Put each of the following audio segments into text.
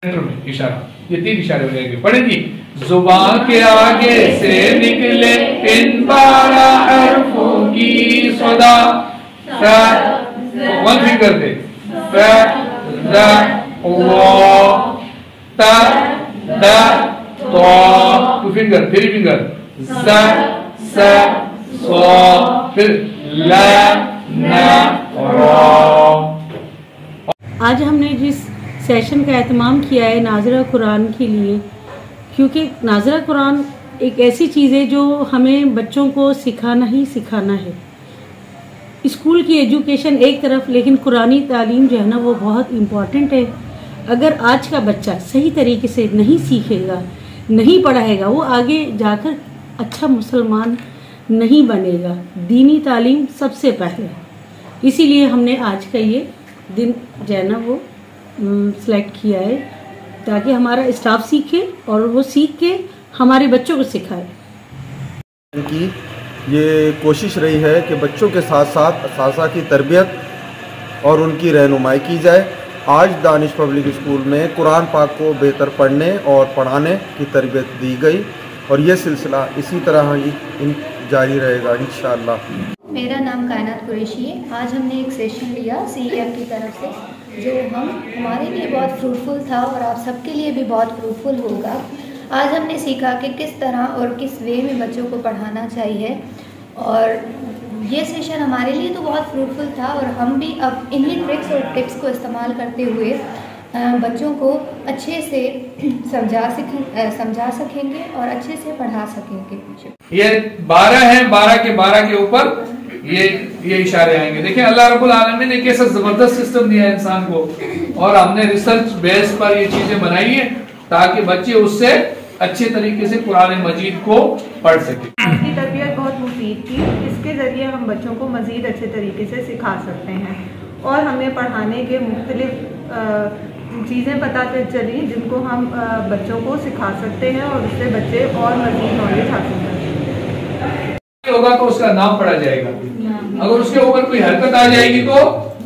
इशारा, ये 3 इशारे हो जाएंगे। पढ़ेंगी। जुबान के आगे से निकले इन 12 हरफों की सदा, वन फिंगर थे, टू फिंगर, 3 फिंगर, फिर आज हमने जिस सेशन का एहतमाम किया है नाज़रा कुरान के लिए, क्योंकि नाज़रा कुरान एक ऐसी चीज़ है जो हमें बच्चों को सिखाना ही सिखाना है। स्कूल की एजुकेशन एक तरफ, लेकिन कुरानी तालीम जो है ना वो बहुत इम्पॉर्टेंट है। अगर आज का बच्चा सही तरीके से नहीं सीखेगा, नहीं पढ़ाएगा, वो आगे जाकर अच्छा मुसलमान नहीं बनेगा। दीनी तालीम सबसे पहले, इसीलिए हमने आज का ये दिन जो है ना वो सेलेक्ट किया है, ताकि हमारा स्टाफ सीखे और वो सीख के हमारे बच्चों को सिखाए। इनकी ये कोशिश रही है कि बच्चों के साथ साथ असातिज़ा की तरबियत और उनकी रहनुमाई की जाए। आज दानिश पब्लिक स्कूल में कुरान पाक को बेहतर पढ़ने और पढ़ाने की तरबियत दी गई और ये सिलसिला इसी तरह ही जारी रहेगा इंशाअल्लाह। मेरा नाम कायनात कुरैशी है। आज हमने एक सेशन लिया CEF की तरफ से, जो हमारे लिए बहुत फ्रूटफुल था और आप सबके लिए भी बहुत फ्रूटफुल होगा। आज हमने सीखा कि किस तरह और किस वे में बच्चों को पढ़ाना चाहिए, और ये सेशन हमारे लिए तो बहुत फ्रूटफुल था और हम भी अब इन्हीं ट्रिक्स और टिप्स को इस्तेमाल करते हुए बच्चों को अच्छे से समझा सकेंगे और अच्छे से पढ़ा सकेंगे। ये 12 है, 12 के ऊपर ये इशारे आएंगे। देखिए अल्लाह रब्बुल आलमीन ने कैसा जबरदस्त सिस्टम दिया है इंसान को, और हमने रिसर्च बेस पर ये चीजें बनाई है ताकि बच्चे उससे अच्छे तरीके से कुरान मजीद को पढ़ सके। आपकी तरबियत बहुत मुफीद थी। इसके जरिए हम बच्चों को मजीद अच्छे तरीके से सिखा सकते हैं, और हमें पढ़ाने के मुख्तलिफ चीज़ें पता चली जिनको हम बच्चों को सिखा सकते हैं और उससे बच्चे और मजीद नॉलेज हासिल कर सकते हैं। होगा तो उसका नाम पढ़ा जाएगा, अगर उसके ऊपर कोई हरकत आ जाएगी तो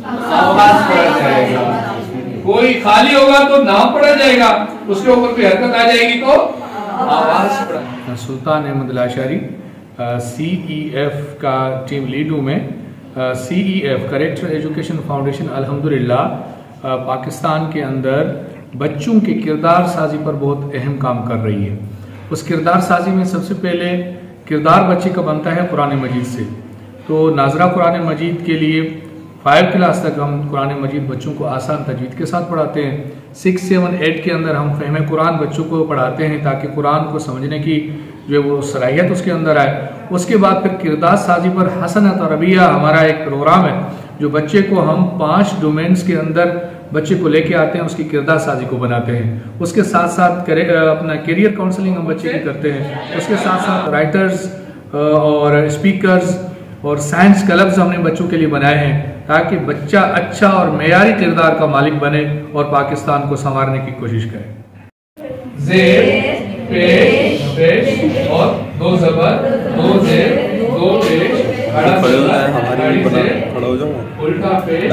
आवाज पढ़ा जाएगा, कोई खाली होगा तो नाम पढ़ा जाएगा, उसके ऊपर कोई हरकत आ जाएगी तो आवाज पढ़ा। सुल्तान अहमद लाशारी CEF का टीम लीड हूँ मैं। CEF करेक्टर एजुकेशन फाउंडेशन अल्हम्दुलिल्लाह पाकिस्तान के अंदर बच्चों के किरदार साजी पर बहुत अहम काम कर रही है। उस किरदार साजी में सबसे पहले किरदार बच्चे का बनता है कुरान मजीद से। तो नाज़रा कुरान मजीद के लिए 5 क्लास तक हम कुरान मजीद बच्चों को आसान तजवीद के साथ पढ़ाते हैं। 6, 7, 8 के अंदर हम फ़हम कुरान बच्चों को पढ़ाते हैं ताकि कुरान को समझने की जो वो सलाहियत उसके अंदर आए। उसके बाद फिर किरदार साजी पर हसन तरबिया हमारा एक प्रोग्राम है, जो बच्चे को हम 5 डोमेन्स के अंदर बच्चे को लेके आते हैं, उसकी किरदार साजी को बनाते हैं। उसके साथ साथ अपना करियर काउंसलिंग हम बच्चे की करते हैं। उसके साथ साथ राइटर्स और स्पीकर्स और साइंस क्लब्स हमने बच्चों के लिए बनाए हैं ताकि बच्चा अच्छा और मेयारी किरदार का मालिक बने और पाकिस्तान को संवारने की कोशिश करे। ज़ेर, पेश, पेश और 2 ज़बर, 2 ज़ेर, 2 पेश, खड़ा, उल्टा पेश,